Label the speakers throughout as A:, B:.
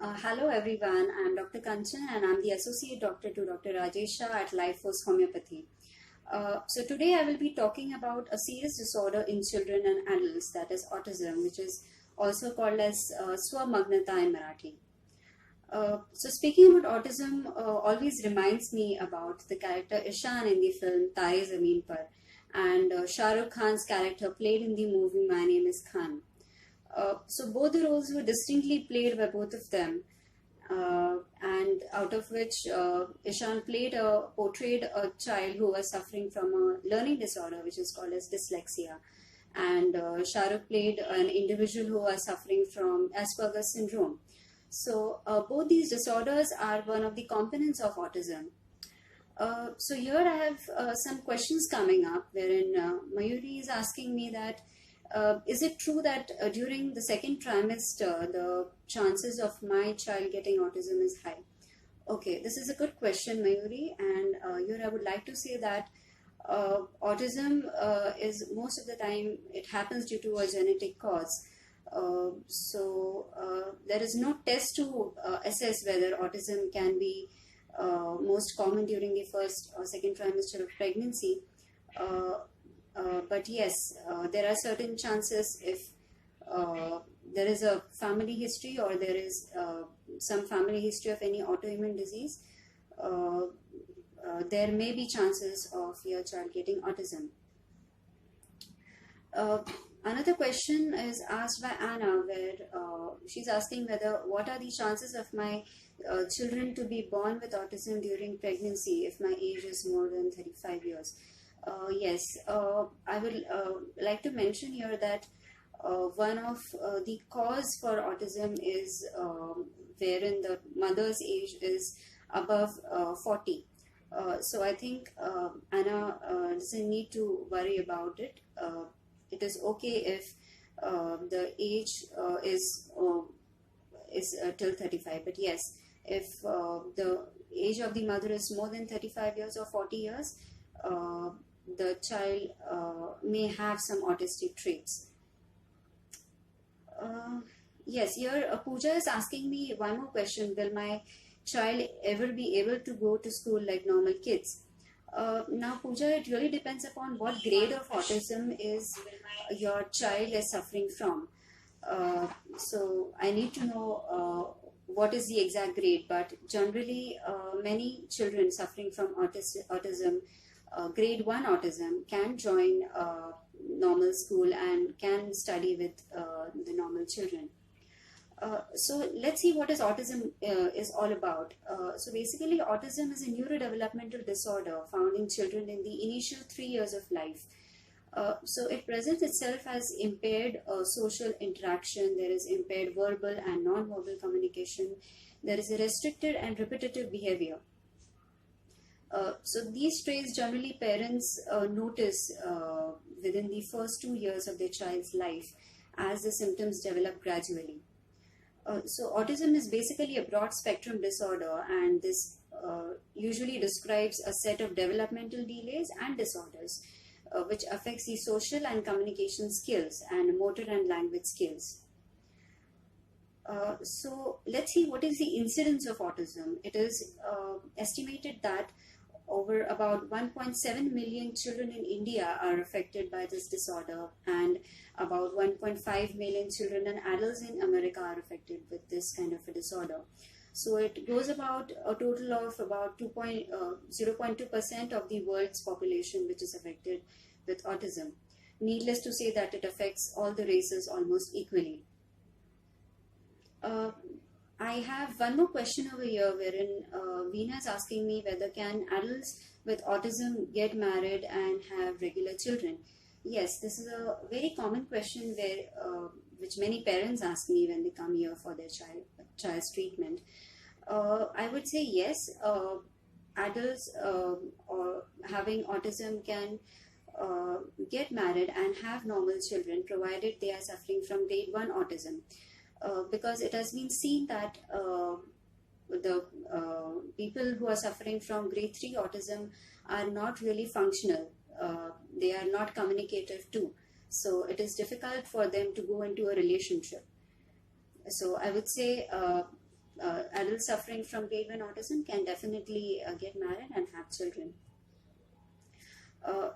A: Hello everyone, I'm Dr. Kanchan and I'm the Associate Doctor to Dr. Rajesh Shah at Life Force Homeopathy. So today I will be talking about a serious disorder in children and adults, that is autism, which is also called as Swamagnata in Marathi. So speaking about autism always reminds me about the character Ishan in the film Tare Zameen Par and Shah Rukh Khan's character played in the movie My Name is Khan. So both the roles were distinctly played by both of them, and out of which Ishan portrayed a child who was suffering from a learning disorder which is called as dyslexia, and Shah Rukh played an individual who was suffering from Asperger's syndrome. So both these disorders are one of the components of autism. So here I have some questions coming up wherein Mayuri is asking me that is it true that during the second trimester, the chances of my child getting autism is high? Okay, this is a good question, Mayuri, and here I would like to say that autism is most of the time, it happens due to a genetic cause. There is no test to assess whether autism can be most common during the first or second trimester of pregnancy. But yes, there are certain chances if there is a family history or there is some family history of any autoimmune disease, there may be chances of your child getting autism. Another question is asked by Anna, where she's asking what are the chances of my children to be born with autism during pregnancy if my age is more than 35 years. Yes, I would like to mention here that one of the cause for autism is wherein the mother's age is above 40. So I think Anna doesn't need to worry about it. It is okay if the age is till 35. But yes, if the age of the mother is more than 35 years or 40 years, the child may have some autistic traits. Yes, here Pooja is asking me one more question. Will my child ever be able to go to school like normal kids? Now, Pooja, it really depends upon what grade of autism is your child is suffering from. So I need to know what is the exact grade, but generally many children suffering from autism, grade 1 autism, can join normal school and can study with the normal children. So let's see what is autism is all about. So basically autism is a neurodevelopmental disorder found in children in the initial 3 years of life. So it presents itself as impaired social interaction, there is impaired verbal and non-verbal communication, there is a restricted and repetitive behavior. So these traits generally parents notice within the first 2 years of their child's life as the symptoms develop gradually. So autism is basically a broad spectrum disorder, and this usually describes a set of developmental delays and disorders which affects the social and communication skills and motor and language skills. So let's see what is the incidence of autism. It is estimated that over about 1.7 million children in India are affected by this disorder, and about 1.5 million children and adults in America are affected with this kind of a disorder. So it goes about a total of about 0.2% of the world's population which is affected with autism. Needless to say that it affects all the races almost equally. I have one more question over here wherein Veena is asking me whether can adults with autism get married and have regular children. Yes, this is a very common question which many parents ask me when they come here for their child's treatment. I would say yes, adults or having autism can get married and have normal children provided they are suffering from grade 1 autism. Because it has been seen that the people who are suffering from grade 3 autism are not really functional. They are not communicative too. So it is difficult for them to go into a relationship. So I would say adults suffering from grade 1 autism can definitely get married and have children.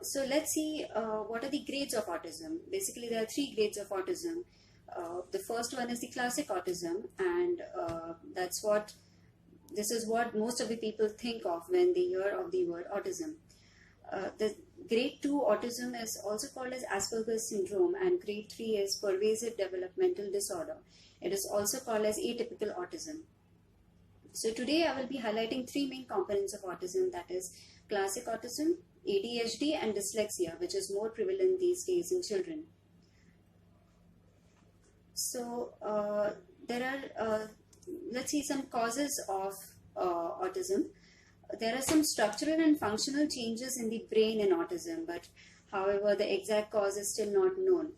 A: So let's see what are the grades of autism. Basically, there are 3 grades of autism. The first one is the classic autism, and this is what most of the people think of when they hear of the word autism. The grade 2 autism is also called as Asperger's syndrome, and grade 3 is pervasive developmental disorder. It is also called as atypical autism. So today I will be highlighting 3 main components of autism, that is classic autism, ADHD and dyslexia, which is more prevalent these days in children. So let's see some causes of autism. There are some structural and functional changes in the brain in autism, but however the exact cause is still not known.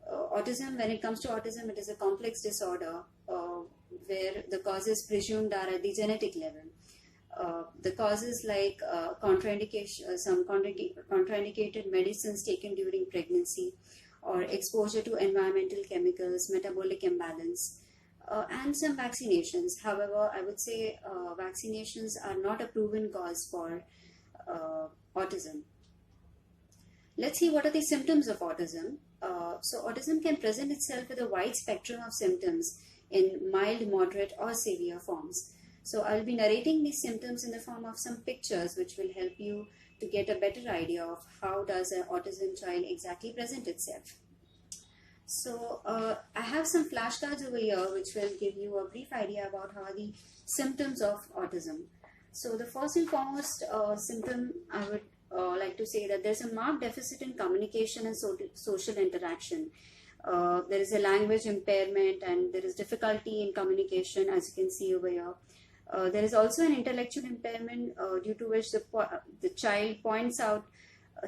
A: Autism, when it comes to autism, it is a complex disorder where the causes presumed are at the genetic level. The causes like some contraindicated medicines taken during pregnancy, or exposure to environmental chemicals, metabolic imbalance, and some vaccinations. However, I would say vaccinations are not a proven cause for autism. Let's see what are the symptoms of autism. So autism can present itself with a wide spectrum of symptoms in mild, moderate, or severe forms. So I'll be narrating these symptoms in the form of some pictures, which will help you to get a better idea of how does an autism child exactly present itself. So I have some flashcards over here which will give you a brief idea about how are the symptoms of autism. So the first and foremost symptom, I would like to say that there's a marked deficit in communication and social interaction. There is a language impairment and there is difficulty in communication, as you can see over here. There is also an intellectual impairment due to which the child points out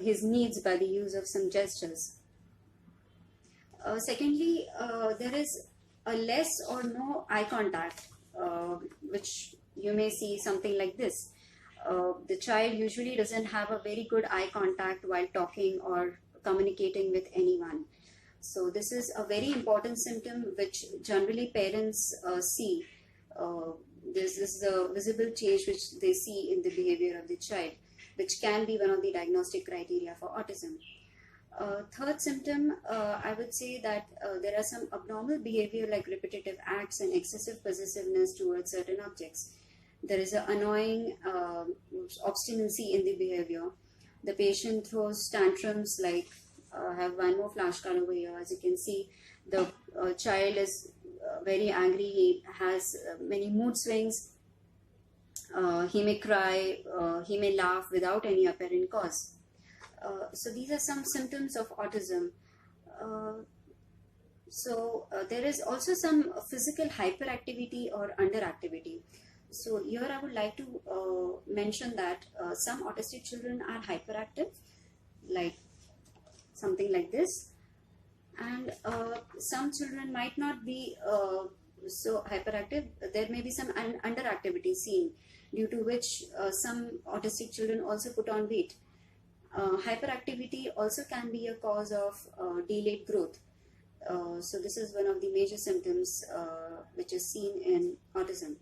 A: his needs by the use of some gestures. Secondly, there is a less or no eye contact, which you may see something like this. The child usually doesn't have a very good eye contact while talking or communicating with anyone. So this is a very important symptom which generally parents see. This is a visible change which they see in the behavior of the child, which can be one of the diagnostic criteria for autism. Third symptom, I would say that there are some abnormal behavior like repetitive acts and excessive possessiveness towards certain objects. There is an annoying obstinacy in the behavior. The patient throws tantrums like, I have one more flashcard over here. As you can see, the child is very angry. He has many mood swings. He may cry, he may laugh without any apparent cause. So these are some symptoms of autism. There is also some physical hyperactivity or underactivity. So here I would like to mention that some autistic children are hyperactive, like something like this, and some children might not be so hyperactive. There may be some underactivity seen, due to which some autistic children also put on weight. Hyperactivity also can be a cause of delayed growth. So this is one of the major symptoms which is seen in autism.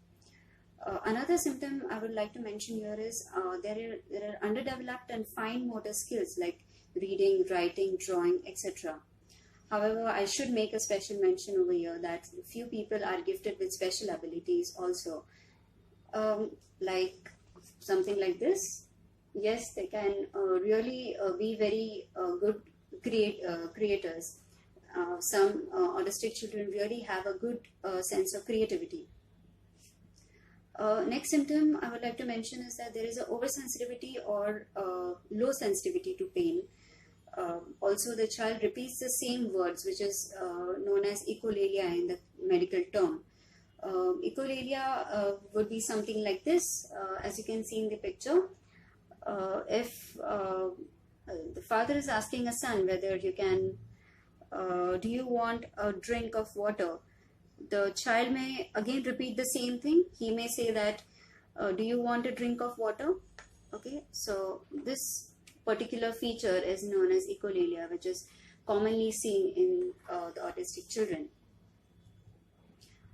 A: Another symptom I would like to mention here is there are underdeveloped and fine motor skills like reading, writing, drawing, etc. However, I should make a special mention over here that few people are gifted with special abilities also, like something like this. Yes, they can really be very good creators. Some autistic children really have a good sense of creativity. Next symptom I would like to mention is that there is an oversensitivity or low sensitivity to pain. Also, the child repeats the same words, which is known as echolalia in the medical term. Echolalia would be something like this, as you can see in the picture. If the father is asking a son whether you can, do you want a drink of water? The child may again repeat the same thing. He may say that, do you want a drink of water? Okay, so this particular feature is known as echolalia, which is commonly seen in the autistic children.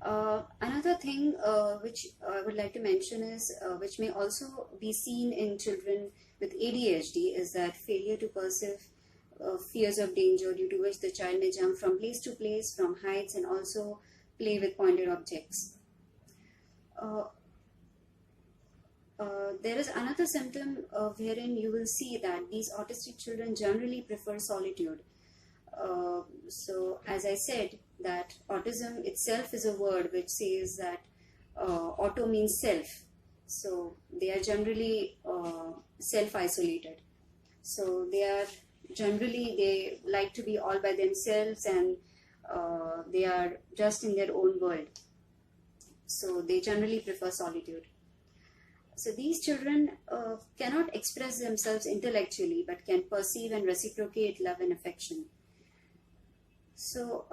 A: Another Another thing which I would like to mention is, which may also be seen in children with ADHD, is that failure to perceive fears of danger, due to which the child may jump from place to place, from heights, and also play with pointed objects. There is another symptom wherein you will see that these autistic children generally prefer solitude. So as I said, that autism itself is a word which says that auto means self. So they are generally self-isolated. So they like to be all by themselves, and they are just in their own world. So they generally prefer solitude. So these children cannot express themselves intellectually, but can perceive and reciprocate love and affection. So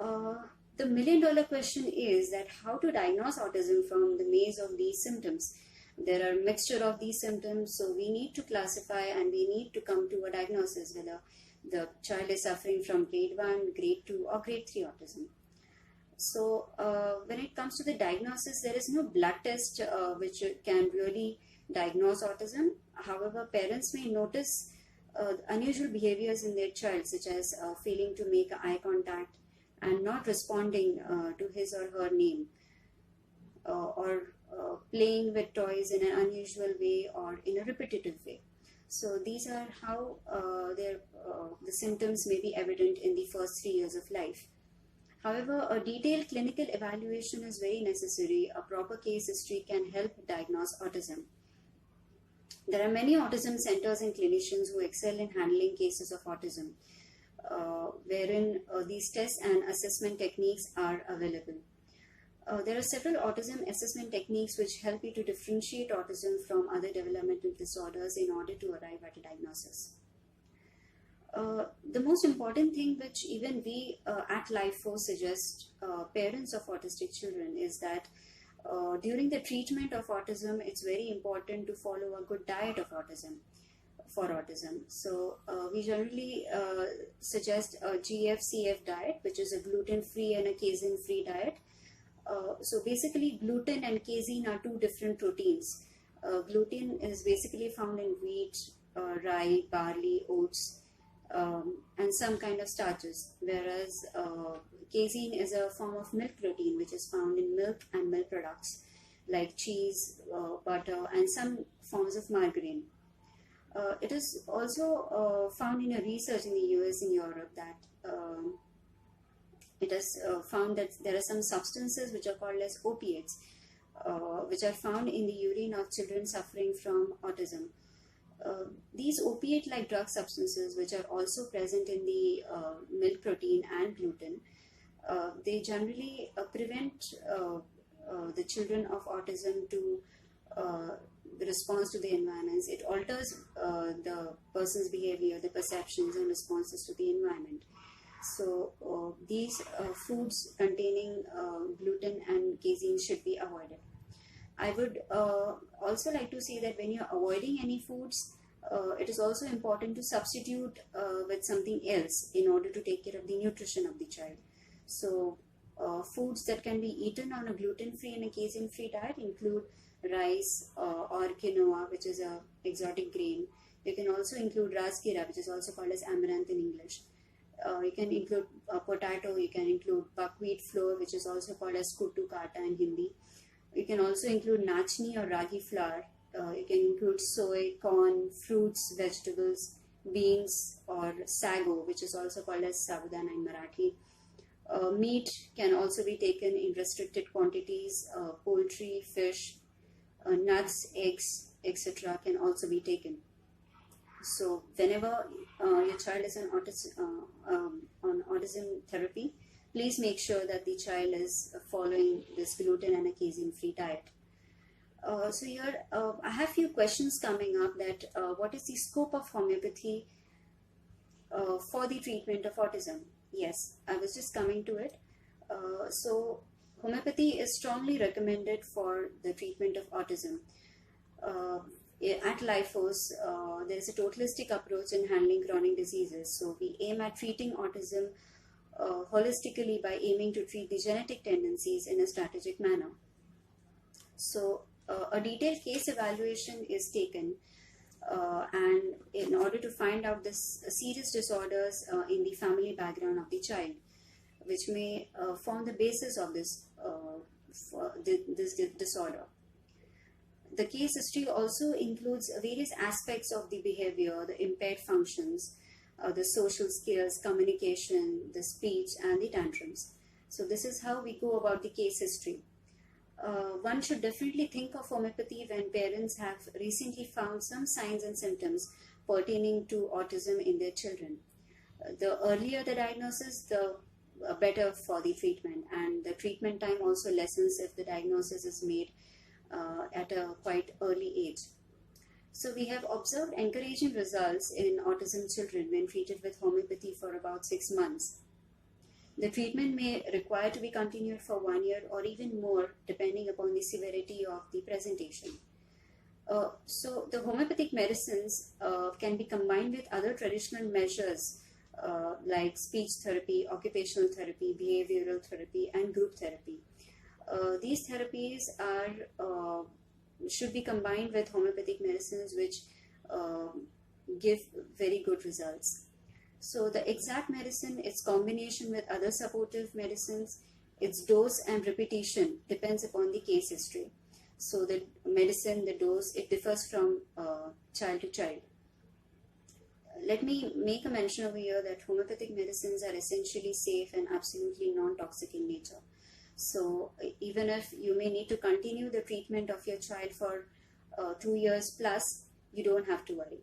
A: the million-dollar question is that how to diagnose autism from the maze of these symptoms. There are a mixture of these symptoms, so we need to classify and we need to come to a diagnosis whether the child is suffering from grade 1, grade 2 or grade 3 autism. So when it comes to the diagnosis, there is no blood test which can really diagnose autism. However, parents may notice unusual behaviors in their child, such as failing to make eye contact and not responding to his or her name, or playing with toys in an unusual way or in a repetitive way. So these are how the symptoms may be evident in the first 3 years of life. However, a detailed clinical evaluation is very necessary. A proper case history can help diagnose autism. There are many autism centers and clinicians who excel in handling cases of autism, wherein these tests and assessment techniques are available. There are several autism assessment techniques which help you to differentiate autism from other developmental disorders in order to arrive at a diagnosis. The most important thing which even we at Life Force suggest parents of autistic children is that during the treatment of autism, it's very important to follow a good diet of autism. So we generally suggest a GF-CF diet, which is a gluten-free and a casein-free diet. So basically, gluten and casein are two different proteins. Gluten is basically found in wheat, rye, barley, oats, and some kind of starches, whereas casein is a form of milk protein which is found in milk and milk products like cheese, butter, and some forms of margarine. It is also found in a research in the US and Europe that it has found that there are some substances which are called as opiates, which are found in the urine of children suffering from autism. These opiate-like drug substances, which are also present in the milk protein and gluten, they generally prevent the children of autism to respond to the environments. It alters the person's behavior, the perceptions and responses to the environment. So these foods containing gluten and casein should be avoided. I would also like to say that when you're avoiding any foods, it is also important to substitute with something else in order to take care of the nutrition of the child. So foods that can be eaten on a gluten-free and a casein-free diet include rice or quinoa, which is a exotic grain. You can also include raskira, which is also called as amaranth in English. You can include potato, you can include buckwheat flour, which is also called as kuttu kata in Hindi. You can also include nachni or ragi flour. You can include soy, corn, fruits, vegetables, beans, or sago, which is also called as sabudana in Marathi. Meat can also be taken in restricted quantities. Poultry, fish, nuts, eggs, etc. can also be taken. So whenever your child is on autism therapy, please make sure that the child is following this gluten and a casein-free diet. So here I have few questions coming up that what is the scope of homeopathy for the treatment of autism? Yes, I was just coming to it. So homeopathy is strongly recommended for the treatment of autism. At Life Force, there is a totalistic approach in handling chronic diseases. So we aim at treating autism holistically by aiming to treat the genetic tendencies in a strategic manner. So a detailed case evaluation is taken, and in order to find out this serious disorders in the family background of the child, which may form the basis of this disorder. The case history also includes various aspects of the behavior, the impaired functions, the social skills, communication, the speech, and the tantrums. So this is how we go about the case history. One should definitely think of homeopathy when parents have recently found some signs and symptoms pertaining to autism in their children. The earlier the diagnosis, the better for the treatment, and the treatment time also lessens if the diagnosis is made at a quite early age. So we have observed encouraging results in autism children when treated with homeopathy for about 6 months. The treatment may require to be continued for 1 year or even more, depending upon the severity of the presentation. So the homeopathic medicines can be combined with other traditional measures like speech therapy, occupational therapy, behavioral therapy, and group therapy. These therapies should be combined with homeopathic medicines, which give very good results. So the exact medicine, its combination with other supportive medicines, its dose and repetition depends upon the case history. So the medicine, the dose, it differs from child to child. Let me make a mention over here that homeopathic medicines are essentially safe and absolutely non-toxic in nature. So even if you may need to continue the treatment of your child for 2 years plus, you don't have to worry.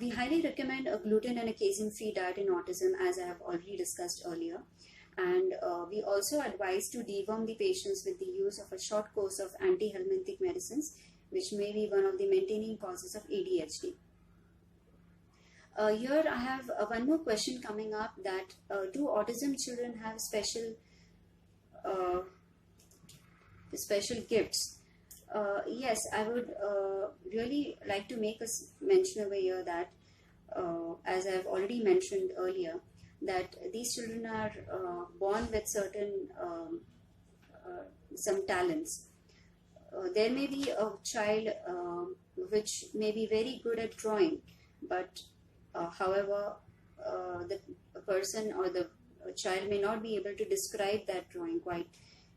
A: We highly recommend a gluten and a casein-free diet in autism, as I have already discussed earlier. And we also advise to deworm the patients with the use of a short course of anti-helminthic medicines, which may be one of the maintaining causes of ADHD. Here I have one more question coming up, that do autism children have special gifts? Yes, I would really like to make a mention over here that, as I have already mentioned earlier, that these children are born with certain some talents. There may be a child which may be very good at drawing, but however, the person or the child may not be able to describe that drawing quite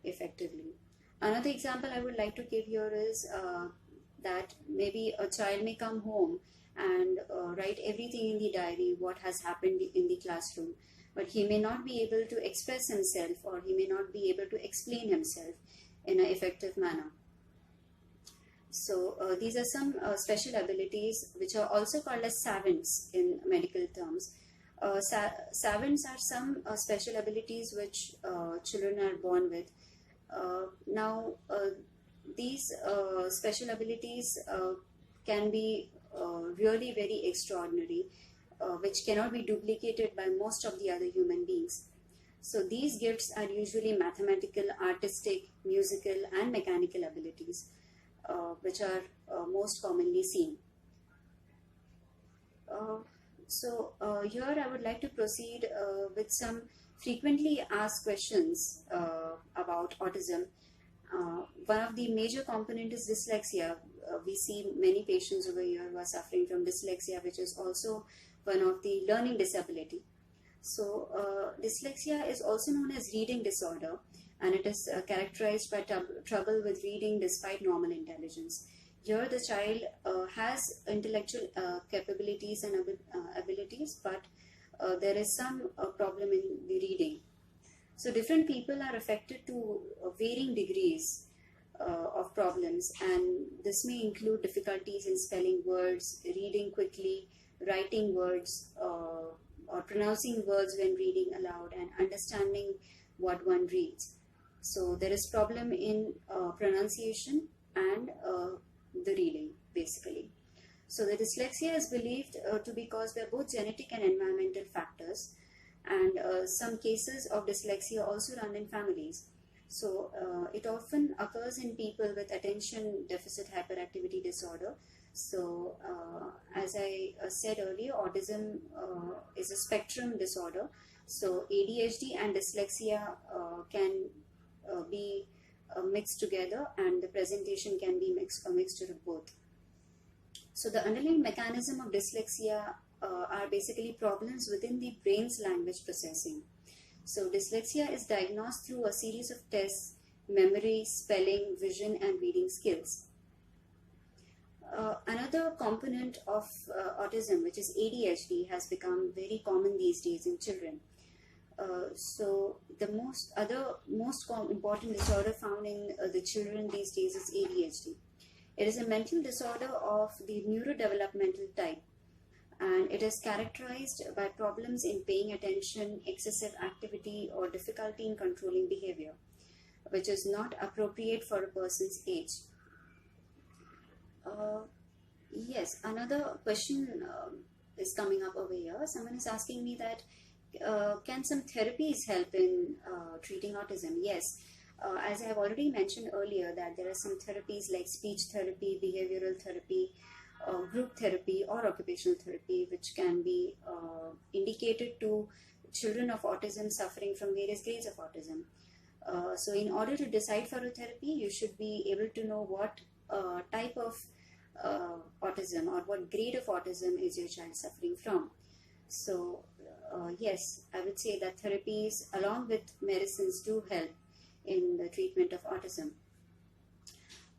A: effectively. Another example I would like to give here is that maybe a child may come home and write everything in the diary, what has happened in the classroom, but he may not be able to express himself, or he may not be able to explain himself in an effective manner. So these are some special abilities which are also called as savants in medical terms. Savants are some special abilities which children are born with. Now, these special abilities can be really very extraordinary, which cannot be duplicated by most of the other human beings. So these gifts are usually mathematical, artistic, musical, and mechanical abilities, which are most commonly seen. Here I would like to proceed with some frequently asked questions about autism. One of the major components is dyslexia. We see many patients over here who are suffering from dyslexia, which is also one of the learning disability. So dyslexia is also known as reading disorder, and it is characterized by trouble with reading despite normal intelligence. Here the child has intellectual capabilities and abilities, but there is some problem in the reading. So different people are affected to varying degrees of problems, and this may include difficulties in spelling words, reading quickly, writing words, or pronouncing words when reading aloud, and understanding what one reads. So there is problem in pronunciation and the reading, basically. So the dyslexia is believed to be caused by both genetic and environmental factors, and some cases of dyslexia also run in families. So it often occurs in people with attention deficit hyperactivity disorder. So as I said earlier, autism is a spectrum disorder. So ADHD and dyslexia can be mixed together, and the presentation can be a mixture of both. So the underlying mechanism of dyslexia are basically problems within the brain's language processing. So dyslexia is diagnosed through a series of tests: memory, spelling, vision, and reading skills. Another component of autism, which is ADHD, has become very common these days in children. So the most important disorder found in the children these days is ADHD. It is a mental disorder of the neurodevelopmental type, and it is characterized by problems in paying attention, excessive activity, or difficulty in controlling behavior, which is not appropriate for a person's age. Yes, another question is coming up over here. Someone is asking me that can some therapies help in treating autism? Yes. As I have already mentioned earlier, that there are some therapies like speech therapy, behavioral therapy, group therapy, or occupational therapy, which can be indicated to children of autism suffering from various grades of autism. So in order to decide for a therapy, you should be able to know what type of autism or what grade of autism is your child suffering from. So yes, I would say that therapies along with medicines do help in the treatment of autism.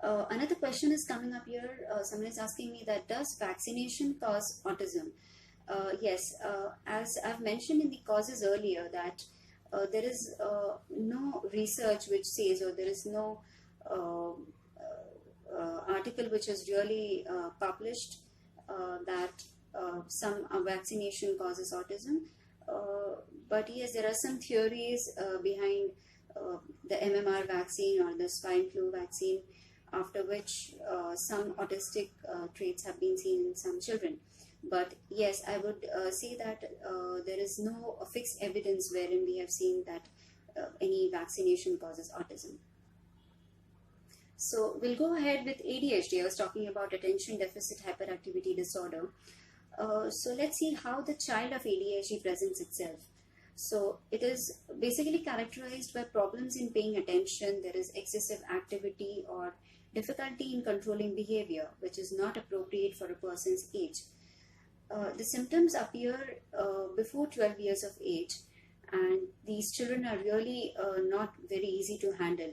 A: Another question is coming up here. Someone is asking me that does vaccination cause autism? Yes, as I've mentioned in the causes earlier, that there is no research which says, or there is no article which is really published that some vaccination causes autism. But yes, there are some theories behind the MMR vaccine or the swine flu vaccine, after which some autistic traits have been seen in some children. But yes, I would say that there is no fixed evidence wherein we have seen that any vaccination causes autism. So we'll go ahead with ADHD. I was talking about attention deficit hyperactivity disorder. So let's see how the child of ADHD presents itself. So it is basically characterized by problems in paying attention. There is excessive activity or difficulty in controlling behavior, which is not appropriate for a person's age. The symptoms appear before 12 years of age, and these children are really not very easy to handle.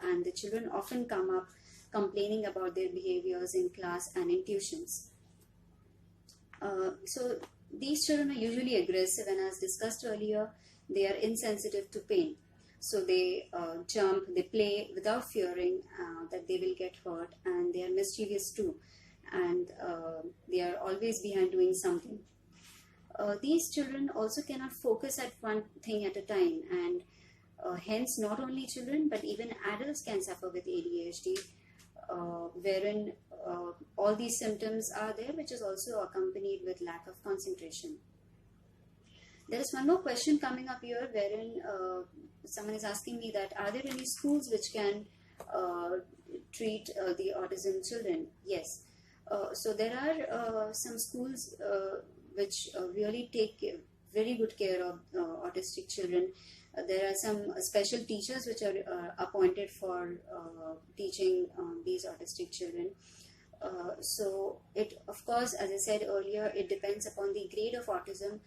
A: And the children often come up complaining about their behaviors in class and in tuitions. So these children are usually aggressive, and as discussed earlier, they are insensitive to pain. So they jump, they play without fearing that they will get hurt, and they are mischievous too, and they are always behind doing something. These children also cannot focus at one thing at a time, and hence not only children but even adults can suffer with ADHD, wherein all these symptoms are there, which is also accompanied with lack of concentration. There is one more question coming up here, wherein someone is asking me that are there any schools which can treat the autism children? Yes. So there are some schools which really take very good care of autistic children. There are some special teachers which are appointed for teaching these autistic children. So it, of course, as I said earlier, it depends upon the grade of autism,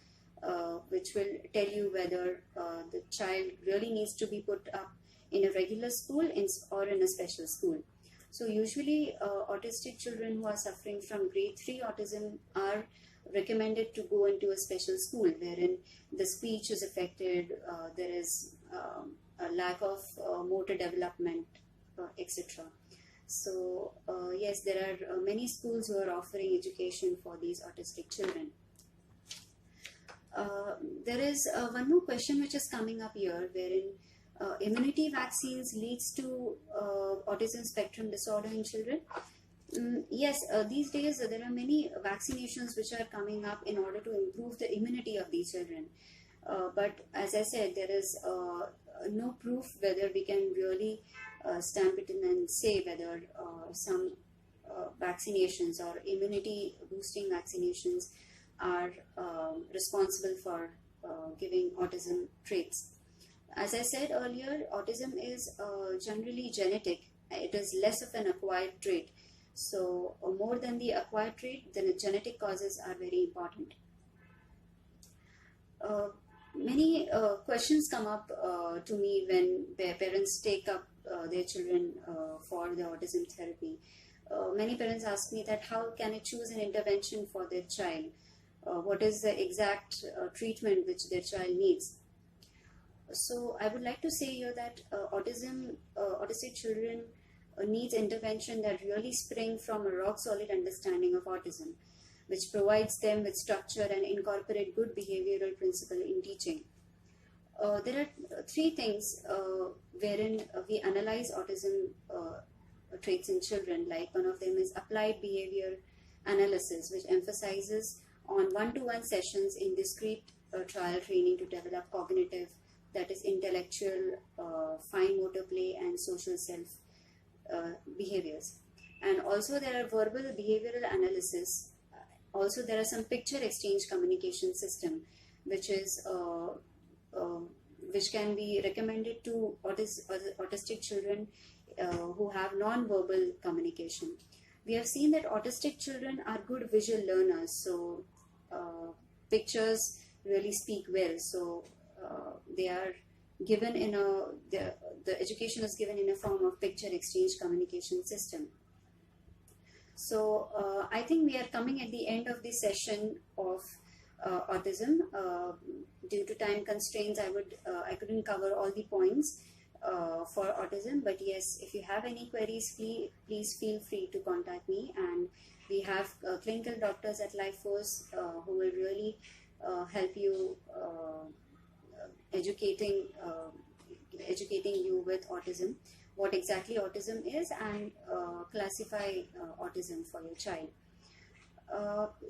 A: which will tell you whether the child really needs to be put up in a regular school or in a special school. So usually autistic children who are suffering from grade 3 autism are recommended to go into a special school wherein the speech is affected, there is a lack of motor development, etc. So yes, there are many schools who are offering education for these autistic children. There is one more question which is coming up here, wherein immunity vaccines leads to autism spectrum disorder in children. Yes, these days there are many vaccinations which are coming up in order to improve the immunity of these children. But as I said, there is no proof whether we can really stamp it in and say whether some vaccinations or immunity boosting vaccinations are responsible for giving autism traits. As I said earlier, autism is generally genetic. It is less of an acquired trait. So more than the acquired trait, the genetic causes are very important. Many questions come up to me when parents take up their children for the autism therapy. Many parents ask me that how can I choose an intervention for their child? What is the exact treatment which their child needs? So I would like to say here that autistic children needs intervention that really spring from a rock solid understanding of autism, which provides them with structure and incorporate good behavioral principle in teaching. There are three things wherein we analyze autism traits in children. Like one of them is applied behavior analysis, which emphasizes on one-to-one sessions in discrete trial training to develop cognitive, that is intellectual, fine motor play and social self behaviors. And also there are verbal behavioral analysis. Also there are some picture exchange communication system, which is which can be recommended to autistic children who have non-verbal communication. We have seen that autistic children are good visual learners, so pictures really speak well. So they are given in the education is given in a form of picture exchange communication system. So I think we are coming at the end of the session of autism. Due to time constraints, I couldn't cover all the points for autism, but yes, if you have any queries, please feel free to contact me, and we have clinical doctors at Lifeforce who will really help you educating you with autism, what exactly autism is, and classify autism for your child.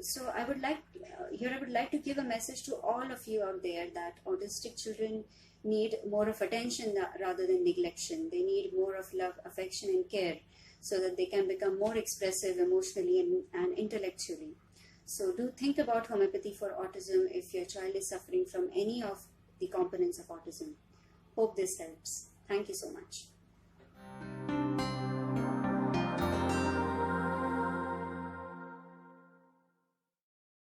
A: So I would like to give a message to all of you out there that autistic children need more of attention rather than neglection. They need more of love, affection and care so that they can become more expressive emotionally and intellectually. So do think about homeopathy for autism if your child is suffering from any of the components of autism. Hope this helps. Thank you so much.